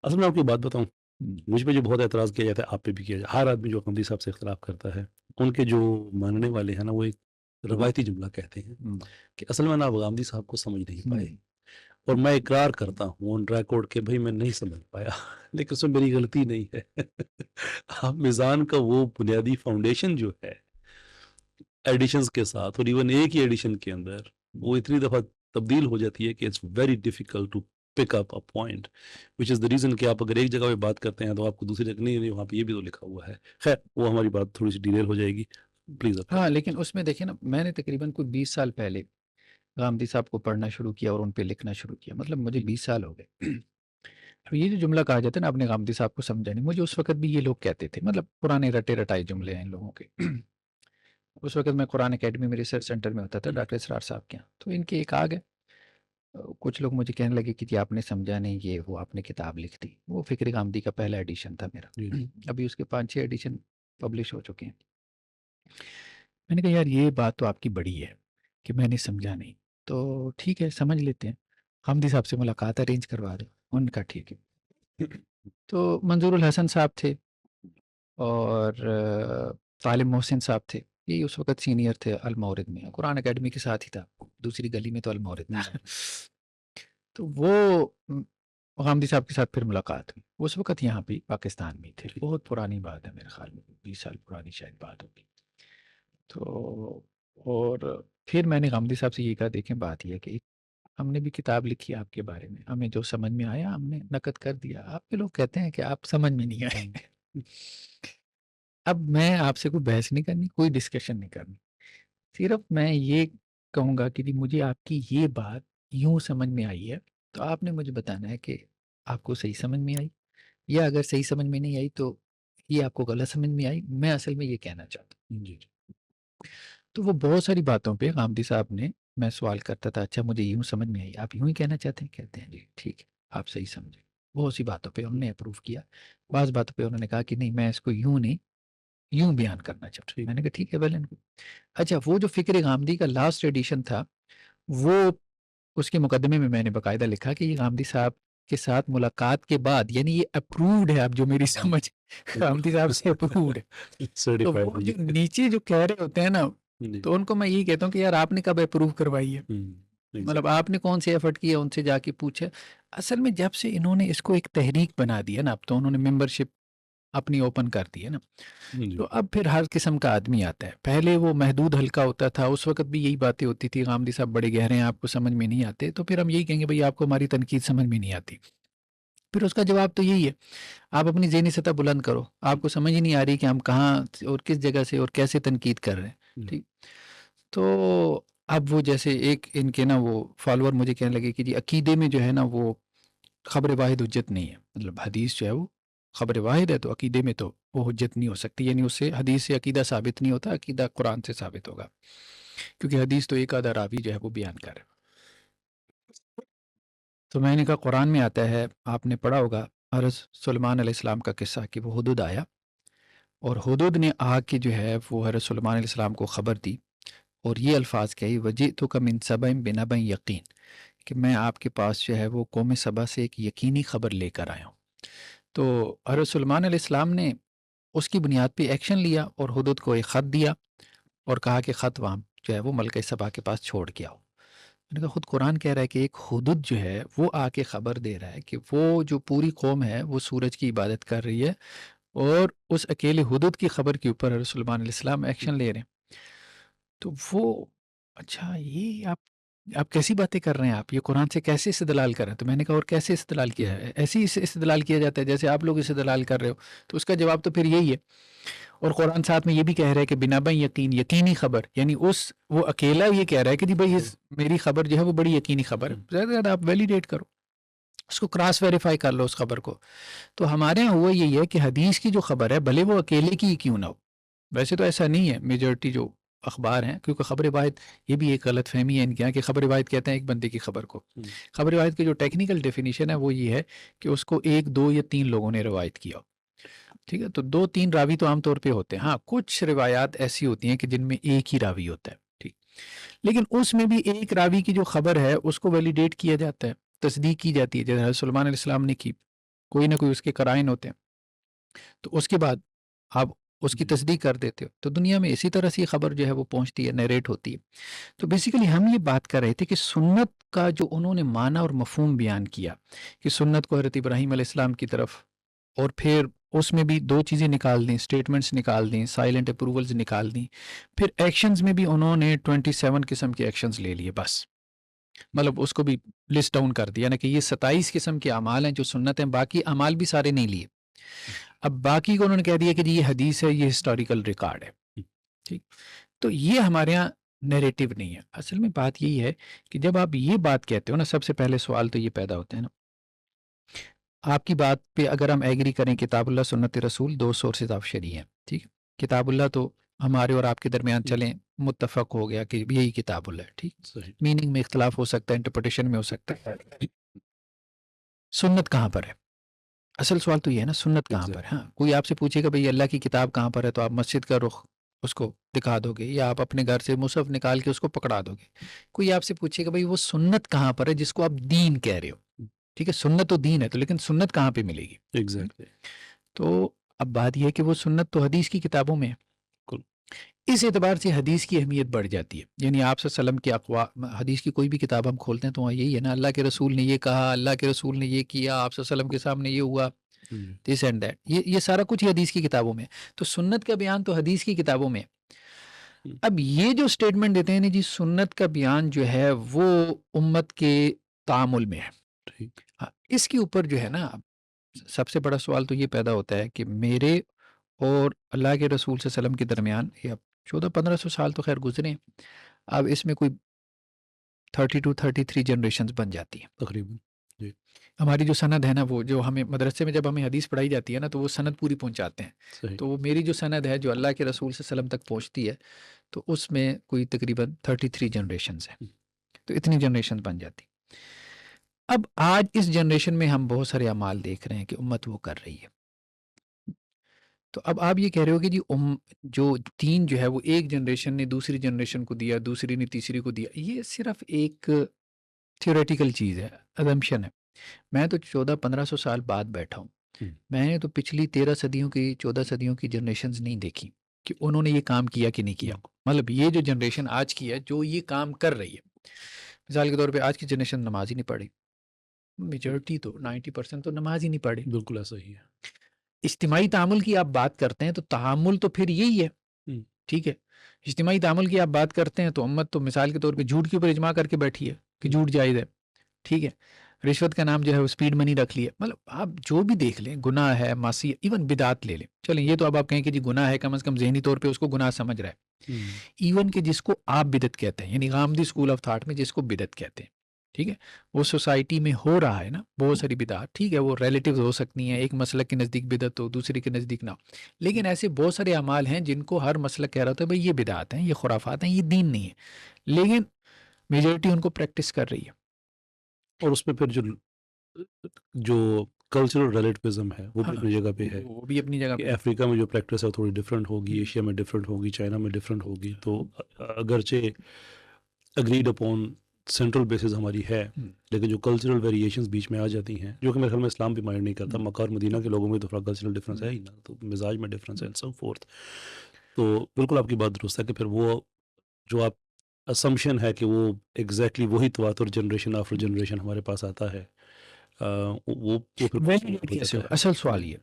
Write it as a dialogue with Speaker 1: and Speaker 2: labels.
Speaker 1: اصل میں آپ کو بات بتاؤں،
Speaker 2: ہم،
Speaker 1: مجھ پہ جو بہت اعتراض کیا جاتا ہے، آپ پہ بھی کیا جاتا ہے، ہر آدمی جو حمدی صاحب سے اختلاف کرتا ہے، ان کے جو ماننے والے ہیں نا، وہ ایک روایتی جملہ کہتے ہیں
Speaker 2: ہم،
Speaker 1: کہ اصل میں نا آپ غامدی صاحب کو سمجھ نہیں
Speaker 2: ہم،
Speaker 1: پائے، اور میں اقرار کرتا ہوں آن ریکارڈ کہ بھائی میں نہیں سمجھ پایا لیکن اس میں میری غلطی نہیں ہے آپ میزان کا وہ بنیادی فاؤنڈیشن جو ہے ایڈیشنز کے ساتھ، اور ایون ایک ہی ایڈیشن کے اندر وہ اتنی دفعہ تبدیل ہو جاتی ہے کہ it's very difficult to pick up a point, which is the reason کہ آپ اگر ایک جگہ پہ بات کرتے ہیں تو آپ کو دوسری جگہ نہیں وہاں پہ یہ بھی تو لکھا ہوا ہے. خیر وہ ہماری بات تھوڑی سی ڈیلیل ہو جائے گی، پلیز آپ
Speaker 2: ہاں
Speaker 1: کریں.
Speaker 2: لیکن اس میں دیکھیں نا، میں نے تقریباً کوئی 20 سال پہلے غامدی صاحب کو پڑھنا شروع کیا اور ان پہ لکھنا شروع کیا، مطلب مجھے 20 سال ہو گئے. اب یہ جو جملہ کہا جاتا ہے نا، آپ نے غامدی صاحب کو سمجھا نہیں، مجھے اس وقت بھی یہ لوگ کہتے تھے، مطلب پرانے رٹے رٹائے جملے ہیں ان لوگوں کے. اس وقت میں قرآن اکیڈمی میں ریسرچ سینٹر میں ہوتا تھا ڈاکٹر اسرار صاحب کے یہاں، تو ان کے ایک آگے کچھ لوگ مجھے کہنے لگے کہ جی آپ نے سمجھا نہیں، یہ وہ آپ نے کتاب لکھ دی. وہ فکر غامدی کا پہلا ایڈیشن تھا میرا،
Speaker 1: جی
Speaker 2: ابھی اس کے 5-6 ایڈیشن پبلش ہو چکے ہیں. میں نے کہا یار یہ بات تو آپ کی بڑی ہے کہ میں نے سمجھا نہیں، تو ٹھیک ہے سمجھ لیتے ہیں، غامدی صاحب سے ملاقات ارینج کروا دیں. ان کا ٹھیک ہے. تو منظور الحسن صاحب تھے اور طالب محسن صاحب تھے، یہ اس وقت سینئر تھے المورد میں، قرآن اکیڈمی کے ساتھ ہی تھا، دوسری گلی میں تو المورد میں. تو وہ غامدی صاحب کے ساتھ پھر ملاقات ہوئی. اس وقت یہاں پہ پاکستان میں تھے، بہت پرانی بات ہے، میرے خیال میں 20 سال پرانی شاید بات ہوگی. تو اور پھر میں نے غامدی صاحب سے یہ کہا دیکھیں بات یہ ہے کہ ہم نے بھی کتاب لکھی آپ کے بارے میں، ہمیں جو سمجھ میں آیا ہم نے نقد کر دیا، آپ کے لوگ کہتے ہیں کہ آپ سمجھ میں نہیں آئے. اب میں آپ سے کوئی بحث نہیں کرنی، کوئی ڈسکشن نہیں کرنی، صرف میں یہ کہوں گا کہ جی مجھے آپ کی یہ بات یوں سمجھ میں آئی ہے، تو آپ نے مجھے بتانا ہے کہ آپ کو صحیح سمجھ میں آئی، یا اگر صحیح سمجھ میں نہیں آئی تو یہ آپ کو غلط سمجھ میں آئی. میں اصل میں یہ کہنا چاہتا ہوں.
Speaker 1: جی.
Speaker 2: تو وہ بہت ساری باتوں پہ غامدی صاحب نے، میں سوال کرتا تھا اچھا مجھے یوں سمجھ میں آئی، آپ یوں ہی کہنا چاہتے ہیں؟ کہتے ہیں جی ٹھیک ہے آپ صحیح سمجھے. بہت سی باتوں پہ انہوں نے اپروو کیا، بعض باتوں پہ انہوں نے کہا کہ نہیں میں اس کو یوں نہیں یوں بیان کرنا چاہتا ہوں.
Speaker 1: ٹھیک.
Speaker 2: میں نے کہا ٹھیک ہے ویل. اچھا وہ جو فکر غامدی کا لاسٹ ایڈیشن تھا، وہ اس کے مقدمے میں نے باقاعدہ لکھا کہ یہ غامدی صاحب کے ساتھ ملاقات کے بعد، یعنی یہ اپرووڈ ہے، اب جو میری سمجھ غامدی صاحب سے اپرووڈ ہے. تو وہ جو
Speaker 1: سرٹیفائڈ.
Speaker 2: نیچے جو کہہ رہے ہوتے ہیں نا،
Speaker 1: جی.
Speaker 2: تو ان کو میں یہی کہتا ہوں کہ یار آپ نے کب اپروو کروائی ہے، مطلب آپ نے کون سے ایفرٹ کیا، ان سے جا کے پوچھے. اصل میں جب سے انہوں نے اس کو ایک تحریک بنا دیا نا، اب تو انہوں نے ممبرشپ اپنی اوپن کر دی ہے نا، تو اب پھر ہر قسم کا آدمی آتا ہے. پہلے وہ محدود حلقہ ہوتا تھا، اس وقت بھی یہی باتیں ہوتی تھی غامدی صاحب بڑے گہرے ہیں آپ کو سمجھ میں نہیں آتے، تو پھر ہم یہی کہیں گے بھائی آپ کو ہماری تنقید سمجھ میں نہیں آتی. پھر اس کا جواب تو یہی ہے آپ اپنی ذہنی سطح بلند کرو، آپ کو سمجھ ہی نہیں آ رہی کہ ہم کہاں اور کس جگہ سے اور کیسے تنقید کر رہے ہیں. ٹھیک. تو اب وہ جیسے ایک ان کے نا وہ فالوور مجھے کہنے لگے کہ جی عقیدے میں جو ہے نا وہ خبر واحد حجت نہیں ہے، مطلب حدیث جو ہے وہ خبر واحد ہے تو عقیدے میں تو وہ حجت نہیں ہو سکتی، یعنی اس سے حدیث سے عقیدہ ثابت نہیں ہوتا، عقیدہ قرآن سے ثابت ہوگا، کیونکہ حدیث تو ایک آدھا راوی جو ہے وہ بیان کر رہا ہے. تو میں نے کہا قرآن میں آتا ہے، آپ نے پڑھا ہوگا عرض سلیمان علیہ السلام کا قصہ کہ وہ حدود آیا اور حدود نے آ کے جو ہے وہ حضرت سلیمان علیہ السلام کو خبر دی اور یہ الفاظ کہی وجئتک من سبأ بنبأ یقین، کہ میں آپ کے پاس جو ہے وہ قوم سبا سے ایک یقینی خبر لے کر آیا ہوں. تو حضرت سلیمان علیہ السلام نے اس کی بنیاد پہ ایکشن لیا اور حدود کو ایک خط دیا اور کہا کہ خط وہاں جو ہے وہ ملکہ سبا کے پاس چھوڑ کے آؤ. میں نے کہا خود قرآن کہہ رہا ہے کہ ایک حدود جو ہے وہ آ کے خبر دے رہا ہے کہ وہ جو پوری قوم ہے وہ سورج کی عبادت کر رہی ہے، اور اس اکیلے حدود کی خبر کے اوپر حضرت سلیمان علیہ السلام ایکشن لے رہے ہیں. تو وہ اچھا یہ آپ کیسی باتیں کر رہے ہیں، آپ یہ قرآن سے کیسے استدلال کر رہے ہیں؟ تو میں نے کہا اور کیسے استدلال کیا ہے، ایسے ہی استدلال کیا جاتا ہے جیسے آپ لوگ استدلال کر رہے ہو. تو اس کا جواب تو پھر یہی ہے، اور قرآن ساتھ میں یہ بھی کہہ رہا ہے کہ بنبأ یقین، یقینی خبر، یعنی وہ اکیلا یہ کہہ رہا ہے کہ جی بھائی میری خبر جو ہے وہ بڑی یقینی خبر ہے، زیادہ سے زیادہ آپ ویلیڈیٹ کرو اس کو، کراس ویریفائی کر لو اس خبر کو. تو ہمارے یہاں ہوا یہی ہے کہ حدیث کی جو خبر ہے بھلے وہ اکیلے کی کیوں نہ ہو، ویسے تو ایسا نہیں ہے، میجورٹی جو اخبار ہیں، کیونکہ خبر واحد یہ بھی ایک غلط فہمی ہے ان کے یہاں کہ خبر واحد کہتے ہیں ایک بندے کی خبر کو. خبر واحد کی جو ٹیکنیکل ڈیفینیشن ہے وہ یہ ہے کہ اس کو 1 2 یا 3 لوگوں نے روایت کیا ہو. ٹھیک ہے، تو 2 3 راوی تو عام طور پہ ہوتے ہیں، ہاں کچھ روایات ایسی ہوتی ہیں کہ جن میں ایک ہی راوی ہوتا ہے. ٹھیک، لیکن اس میں بھی ایک راوی کی جو خبر ہے اس کو ویلیڈیٹ کیا جاتا ہے، تصدیق کی جاتی ہے، جیسے حضرت سلیمان علیہ السلام نے کی. کوئی نہ کوئی اس کے قرائن ہوتے ہیں، تو اس کے بعد آپ اس کی
Speaker 1: جی
Speaker 2: تصدیق کر دیتے ہو، تو دنیا میں اسی طرح سے یہ خبر جو ہے وہ پہنچتی ہے، نیریٹ ہوتی ہے۔ تو بیسیکلی ہم یہ بات کر رہے تھے کہ سنت کا جو انہوں نے معنی اور مفہوم بیان کیا کہ سنت کو حضرت ابراہیم علیہ السلام کی طرف، اور پھر اس میں بھی دو چیزیں نکال دیں، سٹیٹمنٹس نکال دیں، سائلنٹ اپروولز نکال دیں، پھر ایکشنز میں بھی انہوں نے 27 قسم کے ایکشنز لے لیے، بس مطلب اس کو بھی لسٹ ڈاؤن کر دیا نا کہ یہ 27 قسم کے اعمال ہیں جو سنت ہیں، باقی اعمال بھی سارے نہیں لیے۔ اب باقی کو انہوں نے کہہ دیا کہ جی یہ حدیث ہے، یہ ہسٹوریکل ریکارڈ ہے، ٹھیک۔ تو یہ ہمارے ہاں نیریٹو نہیں ہے۔ اصل میں بات یہی ہے کہ جب آپ یہ بات کہتے ہو نا، سب سے پہلے سوال تو یہ پیدا ہوتا ہے نا، آپ کی بات پہ اگر ہم ایگری کریں کتاب اللہ سنت رسول، دو سورسز آف شریع ہیں، ٹھیک ہے، کتاب اللہ تو ہمارے اور آپ کے درمیان چلیں متفق ہو گیا کہ یہی کتاب اللہ ہے، ٹھیک،
Speaker 1: صحیح
Speaker 2: میننگ میں اختلاف ہو سکتا ہے، انٹرپریٹیشن میں ہو سکتا ہے۔ سنت کہاں پر ہے؟ اصل سوال تو یہ ہے نا، سنت کہاں پر ہے؟ ہاں، کوئی آپ سے پوچھے گا بھئی اللہ کی کتاب کہاں پر ہے، تو آپ مسجد کا رخ اس کو دکھا دو گے، یا آپ اپنے گھر سے مصحف نکال کے اس کو پکڑا دو گے۔ کوئی آپ سے پوچھے گا بھئی وہ سنت کہاں پر ہے جس کو آپ دین کہہ رہے ہو، ٹھیک ہے، سنت تو دین ہے، تو لیکن سنت کہاں پہ ملے گی؟
Speaker 1: ایگزیکٹلی
Speaker 2: تو اب بات یہ ہے کہ وہ سنت تو حدیث کی کتابوں میں ہے،
Speaker 1: بالکل
Speaker 2: اس اعتبار سے حدیث کی اہمیت بڑھ جاتی ہے۔ یعنی آپ صلی اللہ علیہ وسلم کے اقوال، حدیث کی کوئی بھی کتاب ہم کھولتے ہیں تو وہاں یہی ہے نا، اللہ کے رسول نے یہ کہا، اللہ کے رسول نے یہ کیا، آپ صلی اللہ علیہ وسلم کے سامنے یہ ہوا، دس اینڈ دیٹ، یہ سارا کچھ ہی حدیث کی کتابوں میں ہے۔ تو سنت کا بیان تو حدیث کی کتابوں میں ہے۔ اب یہ جو سٹیٹمنٹ دیتے ہیں نا جی سنت کا بیان جو ہے وہ امت کے تعامل میں ہے،
Speaker 1: ٹھیک
Speaker 2: ہاں، اس کے اوپر جو ہے نا سب سے بڑا سوال تو یہ پیدا ہوتا ہے کہ میرے اور اللہ کے رسول صلی اللہ علیہ وسلم کے درمیان یہ اب 1400-1500 سال تو خیر گزرے ہیں، اب اس میں کوئی 32-33 جنریشنز بن جاتی ہیں۔
Speaker 1: تقریباً جی
Speaker 2: ہماری جو سند ہے نا، وہ جو ہمیں مدرسے میں جب ہمیں حدیث پڑھائی جاتی ہے نا تو وہ سند پوری پہنچاتے ہیں،
Speaker 1: صحیح
Speaker 2: تو وہ میری جو سند ہے جو اللہ کے رسول صلی اللہ علیہ وسلم تک پہنچتی ہے، تو اس میں کوئی تقریباً 33 جنریشنز ہیں، تو اتنی جنریشن بن جاتی۔ اب آج اس جنریشن میں ہم بہت سارے اعمال دیکھ رہے ہیں کہ امت وہ کر رہی ہے، تو اب آپ یہ کہہ رہے ہو کہ جی جو دین جو ہے وہ ایک جنریشن نے دوسری جنریشن کو دیا، دوسری نے تیسری کو دیا، یہ صرف ایک تھیوریٹیکل چیز ہے، ازمپشن ہے۔ میں تو 1400-1500 سال بعد بیٹھا ہوں، میں نے تو پچھلی 13 صدیوں کی 14 صدیوں کی جنریشنز نہیں دیکھی کہ انہوں نے یہ کام کیا کہ نہیں کیا۔ مطلب یہ جو جنریشن آج کی ہے جو یہ کام کر رہی ہے، مثال کے طور پہ آج کی جنریشن نماز ہی نہیں پڑھی، میجورٹی تو 90% تو نماز ہی نہیں پڑھی۔
Speaker 1: بالکل ایسا ہی ہے
Speaker 2: اجتماعی تعامل کی آپ بات کرتے ہیں تو تعامل تو پھر یہی ہے، ٹھیک ہے، اجتماعی تعامل کی آپ بات کرتے ہیں تو امت تو مثال کے طور پہ جھوٹ کے اوپر اجماع کر کے بیٹھی ہے کہ جھوٹ جائز ہے، ٹھیک ہے، رشوت کا نام جو ہے وہ سپیڈ منی رکھ لیا، مطلب آپ جو بھی دیکھ لیں، گناہ ہے، معصیت، ایون بدعت لے لیں، چلیں یہ تو اب آپ کہیں کہ جی گناہ ہے، کم از کم ذہنی طور پہ اس کو گناہ سمجھ رہا ہے، ایون کہ جس کو آپ بدعت کہتے ہیں، یعنی غامدی اسکول آف تھاٹ میں جس کو بدعت کہتے ہیں، ٹھیک ہے، وہ سوسائٹی میں ہو رہا ہے نا بہت ساری بدعت، ٹھیک ہے، وہ ریلیٹیوز ہو سکتی ہیں، ایک مسلک کے نزدیک بدعت ہو، دوسرے کے نزدیک نہ ہو، لیکن ایسے بہت سارے اعمال ہیں جن کو ہر مسلک کہہ رہا ہوتا ہے بھائی یہ بدعت ہیں، یہ خرافات ہیں، یہ دین نہیں ہے، لیکن میجورٹی ان کو پریکٹس کر رہی ہے۔
Speaker 1: اور اس میں پھر جو کلچرل ریلیٹیوزم ہے وہ بھی اپنی جگہ پہ ہے
Speaker 2: وہ بھی اپنی جگہ
Speaker 1: کہ
Speaker 2: پہ
Speaker 1: افریقہ میں جو پریکٹس ہے تھوڑی ڈفرینٹ ہوگی، ایشیا میں ڈفرینٹ ہوگی، چائنا میں ڈفرینٹ ہوگی، تو اگرچہ اگریڈ اپون سینٹرل بیسز ہماری ہے، لیکن جو کلچرل ویریشنز بیچ میں آ جاتی ہیں، جو کہ میرے خیال میں اسلام بھی مائنڈ نہیں کرتا، مکہ اور مدینہ کے لوگوں میں تو تھوڑا کلچرل ڈفرینس ہے ہی نا، تو مزاج میں ڈفرینس ہے، سو فورتھ، تو بالکل آپ کی بات درست ہے کہ پھر وہ جو آپ اسمپشن ہے کہ وہ ایگزیکٹلی وہی تواتر جنریشن آفٹر جنریشن ہمارے پاس آتا ہے، وہ پھر
Speaker 2: اصل سوال یہ